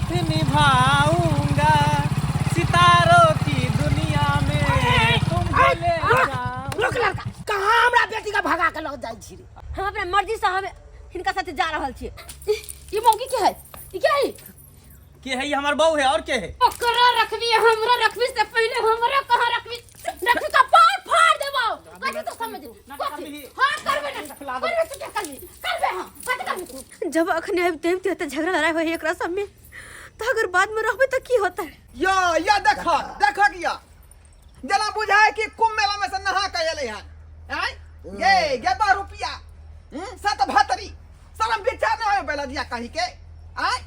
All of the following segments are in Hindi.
साथ निभाऊंगा सितारों की दुनिया में तुमको ले जाऊं। रुक लड़का, कहाँ हमरा बेटी का भगा के लग जाई छी रे? हम अपने मर्जी से हम इनका साथ जा रहल छी। ये मौकी क्या है? ये क्या है? के है ये हमार बहू है और के है? ओकरा रखबी हमरा रखबी से पहले हमरा कहां रखबी? रखबी का पार फाड़ देबो। कथि तो समझ हां करबे ना करबे तो क्या करबे हां कथि करबे? जब अखने देवते त झगड़ा लड़ाई होई एकरा सब में तो अगर बाद में रहबे तो की होता है? या देखा किया जना बुझाए कि कुंभ मेला में से नहा के एले हैं हैं ये 12 रुपया 772 शर्म बेचा न हो बेला दिया कहीं के आय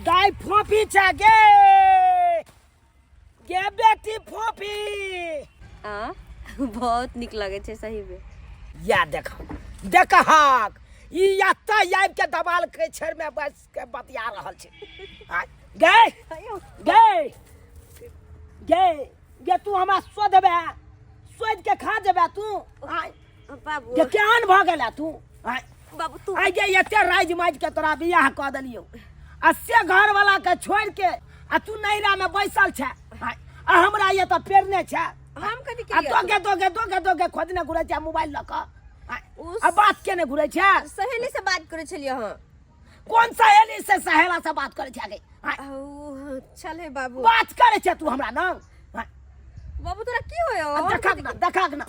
गाय फोफी छा गे बेटी फोफी। हां बहुत निक लागे छे सही में। या देखा ई यात्रा याब के दबाल के छर में बस के बतिया रहल छे। गे तू हमरा सोध के खा देबे तू। बाबू के केहन भ गेला तू? बाबू तू आइ गे एते राज माज के तोरा बियाह क देलियो अस्से घर वाला के छोड़ के आ तू नैरा में बैसल छे आ हमरा ये तो पेरने छे। हम कथि आ के दोगे खोदने घुरे छे मोबाइल ल क आ बात केने घुरे छे? सहेली से बात करे छलिए हां। कौन सहेली से सहेला से बात करे छे गे? चल है बाबू बात करे छे तू हमरा न? बाबू तोरा की होयो? देखा ना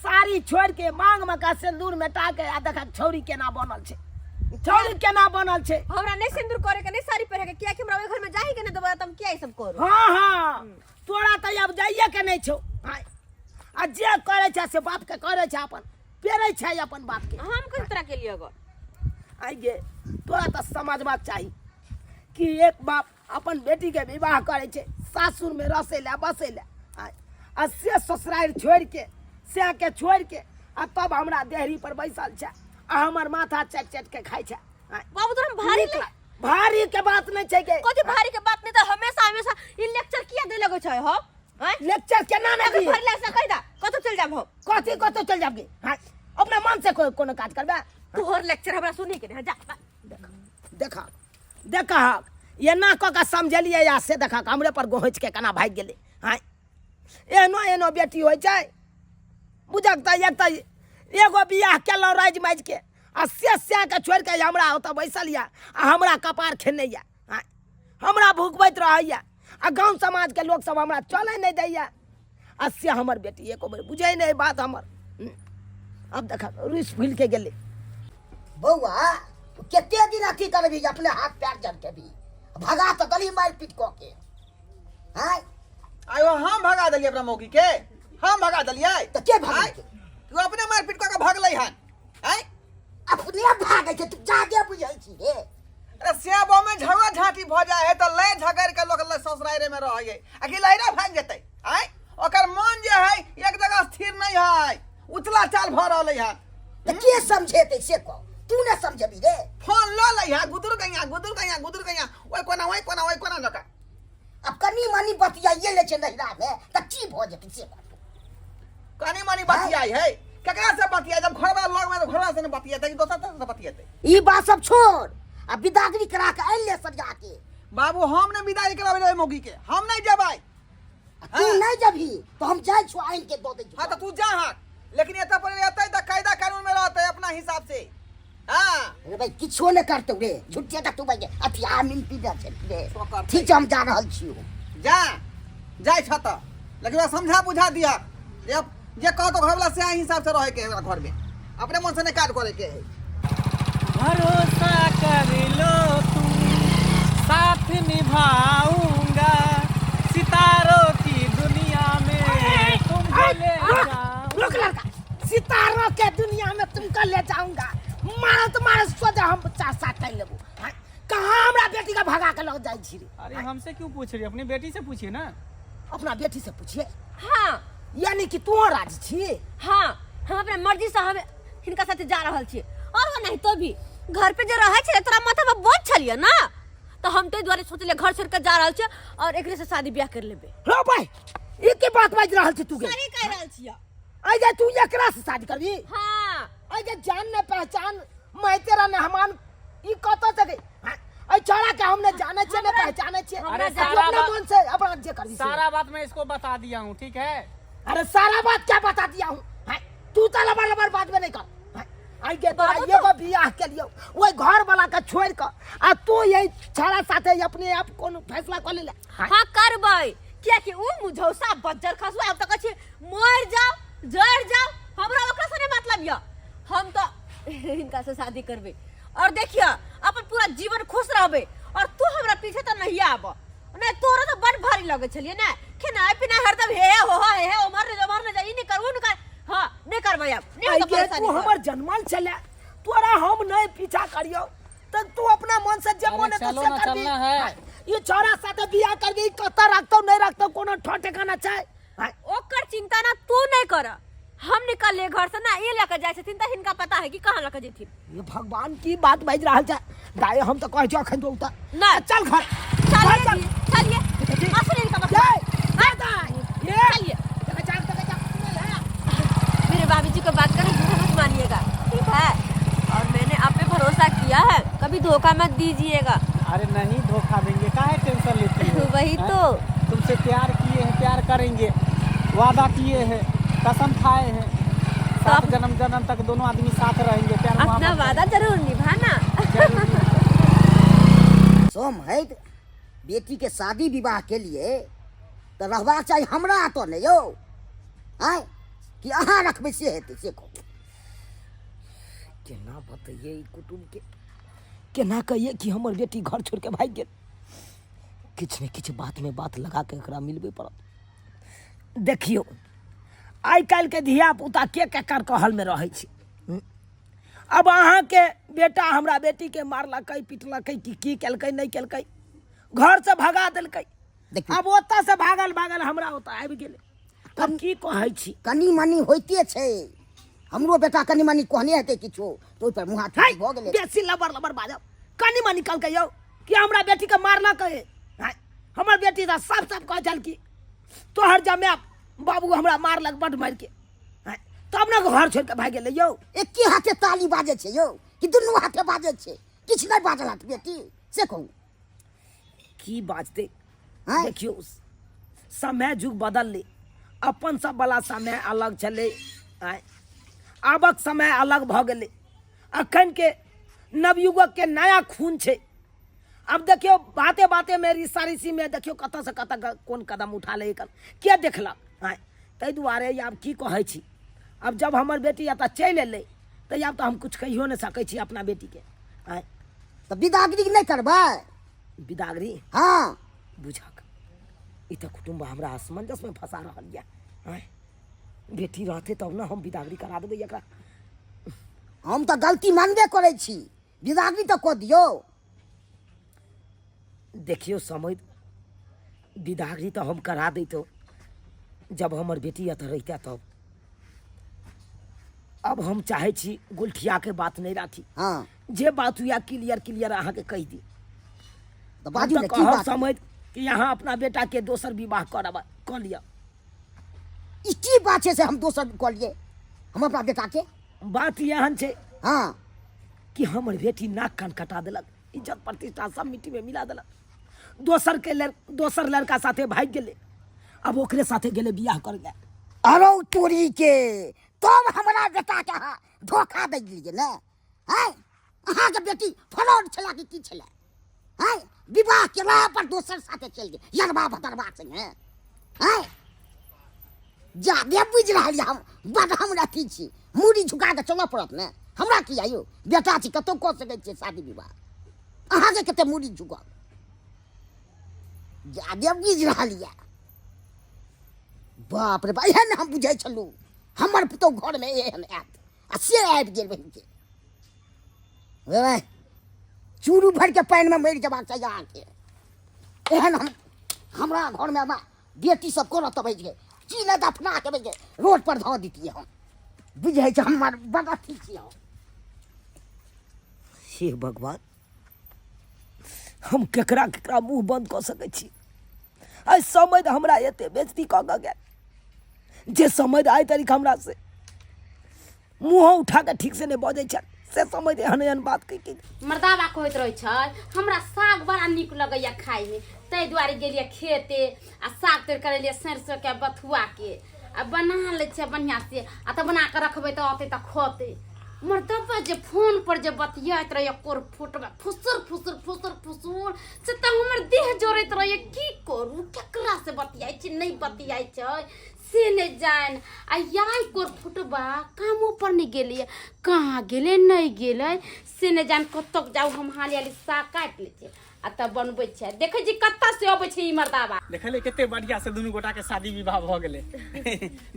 साड़ी छोड़ के मांग में का सिंदूर मेटा के आ देखा छौरी केना बनल छे। हमरा नहीं सिंदूर करे के नहीं साड़ी पहने के किया कि हमरा घर में जाही के नहीं दोबारा तुम क्या ई सब करो? हां तोरा त अब जाइए के नहीं छौ। आ जे करे छे से बाप के करे छे अपन पेरे छे अपन बाप के। हम किस तरह के लिए अगर आई गे तोरा त समझबा चाहिए कि एक बाप अपन बेटी के विवाह करे छे सासुर में रसेला बसेला आ से ससुराल छोड़ के आ तब हमरा देहरी पर बैसल छे आ हमर माथा चट के खाइ छे। बाबू तोरा भारी के बात नहीं छे के। कोई भारी के बात नहीं तो हमेशा ई लेक्चर किया दे लगो छय हो? लेक्चर केना नहीं दी? भारी लेक्चर कह दा कतो चल जाब हम। कतो चल जाब गे? अपना मन से कोनो काज करबे? तोहर लेक्चर हमरा सुने के नहीं जा। देखा ये ना क के समझलिए या से देखा हमरे पर गोहच के केना भाग गेले। एनो बेटी होय छै बुझकता एकता एगो बियाह केलो राज माज के आ से के छोड़ के हमरा ओत बैसल या आ हमरा कपार खेने या हमरा भूखबैत रहैया आ गांव समाज के लोग सब हमरा चले नहीं दैया आ से हमर बेटी एको बेर बुझै नहीं बात हमर। अब देखा रुस फूल के गेले। बउआ केते दिन अथी करबी अपने हाथ पैर जड़ के भी भगा तो गली मार पीट क के हाय आयो हम भगा देलिए अपना मौकी के हम भगा देलिए तो के भागे के? तू अपने मार पीट क के भागलै हन हैं अपने भागे के तू जागे बुझै छी रे। अरे सेबो में झगड़ा झाटी भ जाए है तो ले झगड़ के लोग ससुरारे में रहै है आकि लहरा भाग जेतै हैं ओकर मन जे है एक जगह स्थिर नहीं है उछला चाल भ रहलै है। तो के समझेते से को तू न समझबी रे। फोन लो लै है गुदुर गैया ओय कोना जका अब कनी मनी बतियाइए ले छै नहिरा में त की भ जेतै से को कनी मनी बतियाई है केकरा से बतियाई जब घरवा लग में तो घरवा से न बतियाते कि दोसर से बतियाते? ई बात सब छोड़ आ विदागरी करा के आइल ले सजा के। बाबू हम ने विदाई कराबे रे मौगी के हम नहीं जेबै। तू नहीं जबी तो हम जाय छु आइन के दो दे। हां तो तू जा हां लेकिन एता पर एतै त कायदा कानून में रहतै अपना हिसाब से। हां अरे भाई किछो न करतौ रे झुट्ठे का तू भाई अथी आ मिल पी दे छै रे ठीक हम जा रहल छी जाय छ त लेकिन समझा बुझा दिया जे कह तो घर वाला से हिसाब से रहे के है घर में अपने मन से नहीं काट करे के है। भरोसा कर लो तुम साथ निभाऊंगा सितारों की दुनिया में तुमको ले जाऊं। रुक लड़का, सितारों के दुनिया में तुमको ले जाऊंगा। मारे सोचा हम 50-60 कर लेबो। कहाँ हमरा बेटी का भगा के लग जाई छी रे? अरे हमसे क्यों पूछ रही? अपनी बेटी से पूछिए ना। अपना बेटी से पूछिए। हां यानी कि तू राजी छी? हां हम अपने मर्जी से हम इनका साथ जा रहल छी और नहीं तो भी घर पे जो रहे छे तोरा माथा पे बोझ छलिए ना तो हम ते द्वारे सोचले घर छोड़ के जा रहल छी और एकरे से शादी ब्याह कर लेबे। रो भाई एक के बात बाज रहल छी तू के? सही कह रहल छी। आई जा तू एकरा से शादी करबी? हां आई पहचान मैं तेरा मेहमान ई कत से गई आई छोड़ा के हमने जाने छे ने पहचाने छे अरे तू सारा अपने मन से अपना जे कर सारा बात मैं इसको बता दिया हूँ, ठीक है? अरे सारा बात क्या बता दिया हूँ? तू तो लबर लबर बात में नहीं कर। आई के तो ये को बियाह के लिए वो घर वाला का छोड़ कर आ तू यही छाड़ा साथे अपने आप कौन फैसला कर ले। हां करबै क्या कि उ मुझौसा बज्जर खसवा अब तक अछि मर जाओ जड़ जाओ हमरा ओकरा से नहीं मतलब या हम तो इनका से शादी करबे और देखिए अपन पूरा जीवन खुश रहबे और तू हमरा पीछे तो नहीं आब नहीं तोरा तो बड़ भारी लगे छलिए ना खाना पीना हरदम हे उमर ने जाई नहीं करबो न कर हां नहीं करबै अब नहीं तो परेशानी तू हमर जन्मल चले तोरा हम नहीं पीछा करियो त तू अपना मन से जे मन है तो से कर चलना है। ये छोरा साथे बियाह करबी कत रखतो नहीं रखतो कोनो ठठिकाना चाहे ओकर चिंता ना तू नहीं कर हम निकल ले घर से ना ये लेकर जाए छथिन त हिनका पता है कि कहां लेकर जेथिन। ये भगवान की बात बज रहल छै दाई हम तो कह छ अखन दो त ना चल घर चलिए असली इनका बस ये चलिए मेरे भाभी जी को बात करें झूठा मत मानिएगा, ठीक है? और मैंने आप पे भरोसा किया है, कभी धोखा मत दीजिएगा। अरे नहीं धोखा देंगे, काहे टेंशन लेती हो? वही तो तुमसे प्यार किए हैं, प्यार करेंगे, वादा किए हैं, कसम खाए हैं, साथ जन्म जन्म तक दोनों आदमी साथ रहेंगे। प्यार अपना वादा जरूर निभाना। सोम है बेटी के शादी विवाह के लिए तो रहबाक चाहिए हमरा तो नहीं यो आय कि अहाँ रखबे से हेतै से कहू केना बताइए ई कुटुम के केना कहिए कि हमर बेटी घर छोड़ के भाग गेल किछ ने किछ बात में बात लगा के एकरा मिलबे पड़त। देखियो आइ काल्हि के धिया पुता के केकर कहल में रहै छै। अब अहाँ के बेटा हमरा बेटी के मारलकै पिटलकै कि की केलकै नहीं केलकै घर से भगा देलकै। अब ओतऽ से भागल भागल हमरा ओतऽ आबि गेलै। अब की कहै छी कनी मनी होइते छै हमरो बेटा कनी मनी कहने हेतै किछो तो ओइ पर मुँह हाथ भ गेलै। बेसी लबर लबर बाजब कनी मनी कहलकै यौ कि हमरा बेटी के मारलकै। हमर बेटी त सब कहै छल कि तोहर जमाय बाबू हमरा मारलक बड मार के तब ने घर छोड़ के भाग गेलै। यौ एके हाथे ताली बाजे छै यौ कि दुनू हाथे बाजे छै किछ नहीं बाजल हाथ बेटी से कहू की बाजते। देखियो समय जुग बदलले अपन सब वाला समय अलग चले आबक समय अलग भ गेले अखन के नवयुवक के नया खून छै। अब देखियो बाते बाते में रिश्ता में देखियो कत से कत कौन कदम उठा ले के देखलक। ताहि दुआरे आब की कहै छी अब जब हमर बेटी एतऽ चलि एलै तऽ आब तऽ हम कुछ कहियो नहीं सकै छी अपना बेटी के। तो बिदागरी नहीं करबै बिदागरी हाँ बुझक ई तऽ कुटुम्ब हमरा असमंजस में फंसा रहल यऽ। बेटी रहते तब ना हम बिदागरी करा देबै एकरा। हम तो गलती मानबे करै छी बिदागरी तो कऽ दियौ। देखियो समय बिदागरी तो हम करा दैतो जब हमर बेटी एतऽ रहिते तब। अब हम चाहे छी गुलठिया के बात नहीं राखी। हाँ जे बात हुआ क्लियर अहाँ के कह दी तो बाजू ने की बात समझ कि यहाँ अपना बेटा के दोसर विवाह कर लिया। ई की बात छै से हम दोसर कऽ लिए हम अपना बेटा के। बात एहन छै हाँ कि हमर बेटी नाक कान कटा देलक इज्जत प्रतिष्ठा सब मिट्टी में मिला देलक दोसर लड़का साथे भाग गेले। अब ओकरे साथे गेले बियाह कर गया। अरे तोरी के तुम हमरा बेटा के अहाँ धोखा दे दिलियै ने हैं अहाँ के बेटी फ्रॉड छला कि की छला हैं विवाह केला पर दोसर साथे चल गेल यरबा भतरबा संगे हैं जादे बुझ रहल हम बड हमरा की छी मुड़ी झुका के चलऽ पड़त ने हमरा की आयो बेटा छी कतौ कऽ सकै छियै शादी विवाह अहाँ के कते मुड़ी झुका जादे बुझ रहल या। बाप रे बा एहन हम बुझै छलू हमर पुतौ घर में एहन आयत आ से आबि गेल बहिन के चूरू भर के पानि में मरि जबाक चाहिए अहाँ के एहन हमरा घर में बेटी सब करत अबै छै चीने दफना के बैठे रोड पर धऽ दितियै हम बुझै छै हमर बड़ा ठीक छी हम। हे भगवान हम केकरा केकरा मुंह बंद कऽ सकै छी। आइ समय हमरा एते बेइज्जती कऽ गेल जे समय आइ तारीख हमरा से मुँह उठा के ठीक से नहीं बजै छै से समझ हन बात कह मर्दाबा कहैत रहै छै हमरा साग बड़ा नीक लगैया खाय में तै दुआरे गेलिए खेते आ साग तोड़ कर लिए सरसों के बथुआ के आ बना ले छै बढ़िया से आ त बना के रखबै त आते त खोते मर्दाबा जे फोन पर जे बतियात रहे कोर फुटबा फुसुर फुसुर फुसुर फुसुर से त हमर देह जोरैत रहे की करू केकरा से बतियाइ छै नहीं बतियाइ छै से ने जान आ याई कोर फुटबा कामो पर नहीं गेलिए कहाँ गेले नहीं गेले से ने जान कतक जाऊ हम हालियाली साग काट ले छै आ तब बनबै छै देखै जी कत्ता से अबै छै ई मर्दाबा देखले कते बढ़िया से दुनू गोटा के शादी विवाह भ गेले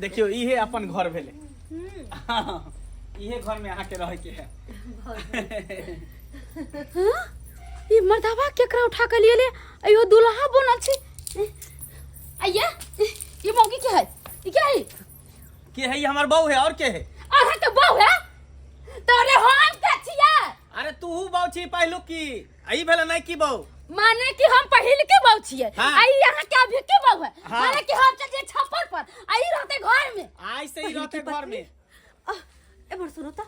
देखियो इहे अपन घर भेले इहे घर में अहाँ के रहे के है ई मर्दाबा केकरा उठा के लिए ले अयो दुल्हा बनल छै अయ్యా ये मौगी के है ई क्या है के है? ये हमार बहू है और के है? अरे तो बहू है तोरे हम के छिया अरे तू बहू छी पहलू की आई भेल नहीं की बहू माने कि हम पहिल के बहू छिए हाँ। आई यहाँ के अभी के बहू है हाँ। माने कि हम चल छप्पर पर आई रहते घर में आज से ही रहते घर में ए बार सुनो त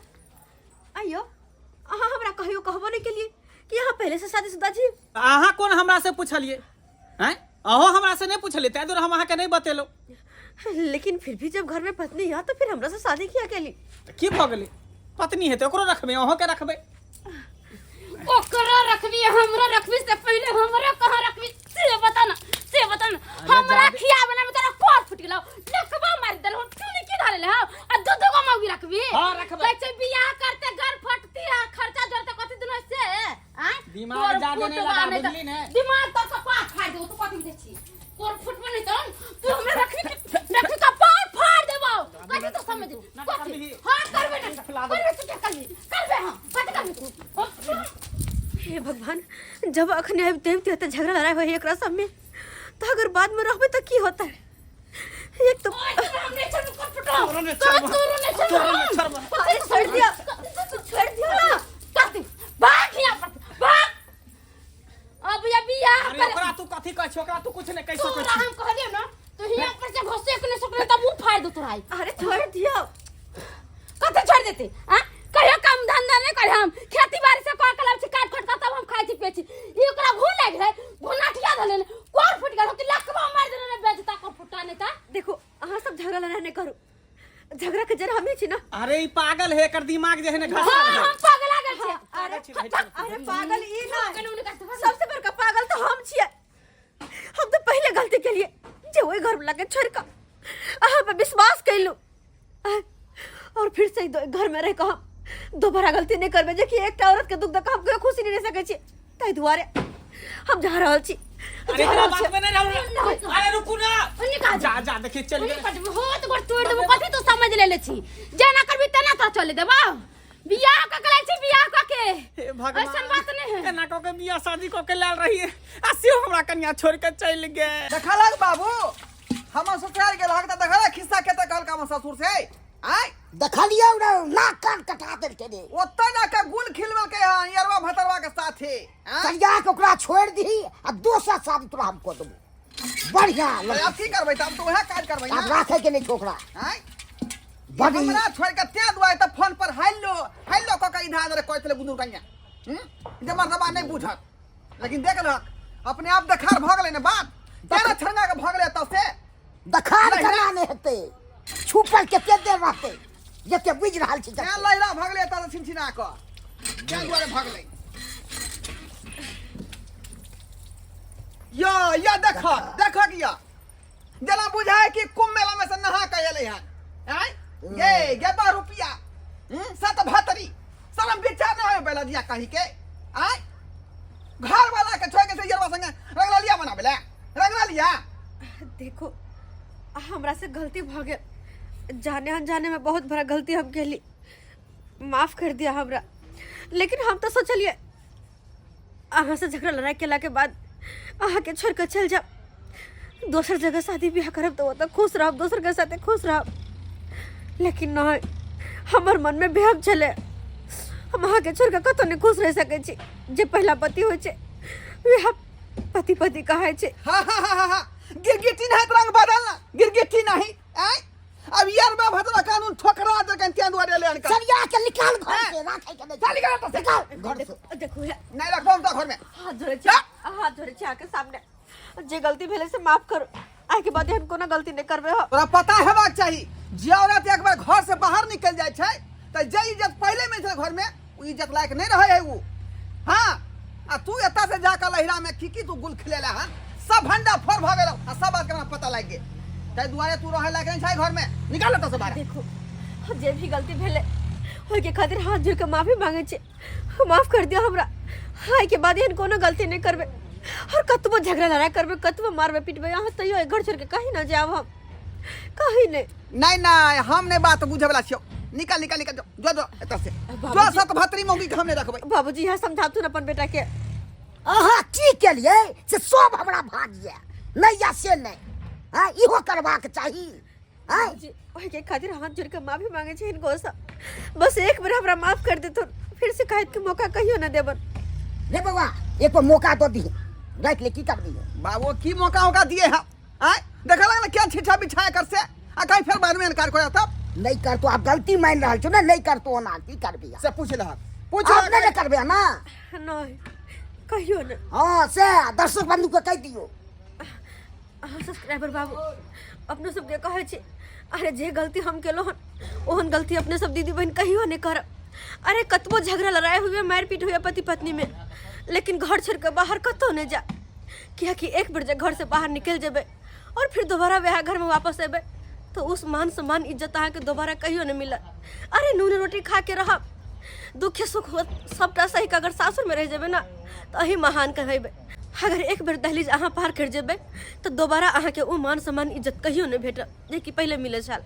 आइयो अहाँ हमरा कहियो कहबो नहीं के लिए कि यहाँ पहले से शादीशुदा छी अहाँ कौन हमरा से पूछलिए हैं? अहो हमरा से नहीं पूछले तै दूर हम अहाँ के नहीं बतेलो लेकिन फिर भी जब घर में पत्नी है तो फिर हमरा से शादी किया के लिए की भ गेलै पत्नी है तो ओकरो रखबे अहो के रखबे ओकरा रखबी हमरा रखबी से पहले हमरा कहां रखबी से बता ना हमरा खियाबे में तोरा कोर फुट गेलो लकबा मार देल हम चुनी की धाले ले आ दो दो गो मौगी रखबी हां रखबे कैसे बियाह करते घर फटती है खर्चा जोड़ते कथि दिन से हैं दिमाग ज्यादा नहीं लगा बुझली ने दिमाग तो कपाट फाड़ दो तो कथि दे छी कोर फुट में नहीं तो तू हमरा रखबी का पार फाड़ देबो कथि तो समझ हां करबे ना करबे तू करबे हां कथि करबे तू हे भगवान जब अखने आब देवते त झगड़ा लड़ाई होई एकरा सब में तो अगर बाद में रहबे तो की होता है एक तो हमने छोड़ दिया ना भाग यहां पर भाग अब या बियाह अरे ओकरा तू कथि कह छोकरा तू कुछ नहीं कह सकै छी हम कह दियो ना तो हिया पर से घोसे के सकले तब मुंह फाड़ दो तोरा अरे छोड़ दियो कथि छोड़ देते हां कहियो काम धंधा नहीं कर हम खेती बाड़ी से कोई कलम से काट खोट तब हम खाई छी पेची ई ओकरा घून लाग गए घुनाठिया धले कोर फुट गेल कि लकवा मार देने ने बेचता को फुटा नहीं था देखो अहां सब झगड़ा लड़ाई नहीं करू झगड़ा के जरा हमें छी ना अरे ई पागल है कर दिमाग जे है ने घसा हम पागल आ गेल छी अरे पागल ई ना सबसे बड़का पागल तो हम छिए हम तो पहले गलती के लिए जे ओई घर लगे छोड़ का अहां पे विश्वास कैलू और फिर से घर में रह के हम दोबारा गलती नहीं करबे जे कि एक औरत के दुख देख हम कोई खुशी नहीं रह सके छी तै दुआरे हम जा रहल छी अरे तेरा बात में नहीं रहू अरे रुकू ना जा जा देखिए चल गए हो तो गोड़ तोड़ देबो कथि तो समझ ले छी जेना करबी तना तो चले देबो बियाह का कले छी बियाह का के हे भगवान ऐसा बात नहीं है एना को के बियाह शादी को के लाल रही है आसियो हमरा कन्या छोड़ के चल गए देखलक बाबू हम ससुराल के लागत देखला खिस्सा केते कहल का ससुर से आय देखलियो ना नाक कान कटा देल के दे ओत्ता ना का गुल खिलवल के यरवा भतरवा के साथे कहिया के ओकरा छोड़ दी आ दोसर शादी तोरा हम को देबो बढ़िया अब की करबै तब तो वह काज करबै अब ना राखे के नहीं छोकरा आय बड़ी हमरा छोड़ के ते दुआई त फोन पर हेलो क के इधर रे कहतले गुदुर कन्या जे मर्दबा नहीं बुझत लेकिन देखलक अपने आप देखार भ गेलै ने बात तेरा छरना के भ गेलै त से दखार कराने हेते छुपल के देर रहते जते बुझ रहल छी क्या लैला भ गेलै त छिनछिना क क्या दुआरे भ गेलै या देख किया जना बुझाए कि कुंभ मेला में से नहा के एले हैं आय ये 12 रुपया 7 भातरी शर्म विचार न होय बेला दिया कहि के आय घर वाला के छोड़ के से यरवा संगे रंगला लिया बनाबेला रंगला लिया देखो हमरा से गलती भ गेल जाने अनजाने में बहुत बड़ा गलती हम केली माफ कर दिया हमरा लेकिन हम तो सोचलिए अहाँ से झगड़ा लड़ाई केला के बाद अहाँ के छोड़ के चल जाओ दोसर जगह शादी ब्याह करब तो वो खुश रहब दोसर के साथे खुश रहब लेकिन नहीं हमर मन में बेहब चले हम अहाँ के छोड़ के कतो नहीं खुश रह सके छी जे पहला पति होय छे वह पति पति कहे छे गिरगिटी नहीं रंग बदलना गिरगिटी नहीं आय अब यार बा भतरा कानून ठोकरा दे के त्यां दुआरे ले अनका सरिया के निकाल घर से राखे के चल निकाल तो निकाल घर से देखो नहीं रखबो तो घर में हाथ जोड़े छी हाथ जोड़े छी आके सामने जे गलती भेले से माफ करो आइ के बाद हम कोनो गलती नहीं करबे हो तोरा पता हेबाक चाहिए जे औरत एक बार घर से बाहर निकल जाय छै त जे इज्जत पहले में छै घर में उ इज्जत लायक नहीं रहे है उ हां आ तू एता से जाकर लहिरा में की तू गुल खिलेला है सब भंडा फोड़ भ गेल आ सब बात के पता लाग गेल तै दुआरे तू रहे लायक नहीं छै घर में निकाल त से बाहर देखो जे भी गलती भेले होय के खातिर हाथ जोड़ के माफी मांगे छी माफ कर दियो हमरा हाय के बाद हम कोनो गलती नहीं करबे और कतबो झगड़ा लड़ाई करबे कतबो मारबे पीटबे यहाँ तैयो घर छोड़ के कहीं ना जाब हम कहीं नहीं नहीं हम नहीं बात बुझे वाला छियो निकल निकल निकल जो जो एता से जो सत भतरी मौगी के हम नहीं रखबै बाबूजी यहाँ समझातू न अपन बेटा के अहाँ की के लिए से सब हमरा भागिए नहीं या से नहीं हां इहो करबाक चाहिए हां ओही के खातिर हाथ जोड़ के माफी मांगे छी इनको सब बस एक बार हमरा माफ कर दे तो फिर शिकायत के मौका कहियो ना देबन रे बाबा एक बार मौका तो दी रात ले की कर दी बाबू की मौका होगा दिए हम आय देखा लगा क्या छिछा बिछाया कर से आ कहीं फिर बाद में इनकार कोया तब नहीं कर तो आप गलती मान रहल छो ना नहीं कर तो ना की करबी से पूछ ले पूछ आप नहीं करबे ना नहीं कहियो ना हां से दर्शक बंधु को कह दियो सब्सक्राइबर बाबू अपने सब के कहे छी अरे जे गलती हम केलो हन ओहन गलती अपने सब दीदी बहन कहियो नहीं कर अरे कतबो झगड़ा लड़ाई हुए मारपीट हुए पति पत्नी में लेकिन घर छोड़ के बाहर कतो नहीं जा कि एक बार जब घर से बाहर निकल जेबे और फिर दोबारा वह घर में वापस एबे तो उस मान सम्मान इज्जत अहाँ के दोबारा कहियो नहीं मिला अरे नून रोटी खा के रह दुख सुख सबटा सही अगर सासुर में रह जेबे ना तो अही महान कहबे अगर एक बार दहलीज अहाँ पार कर जेबे तो दोबारा अहाँ के उ मान सम्मान इज्जत कहियो नहीं भेटत जे कि पहले मिले छल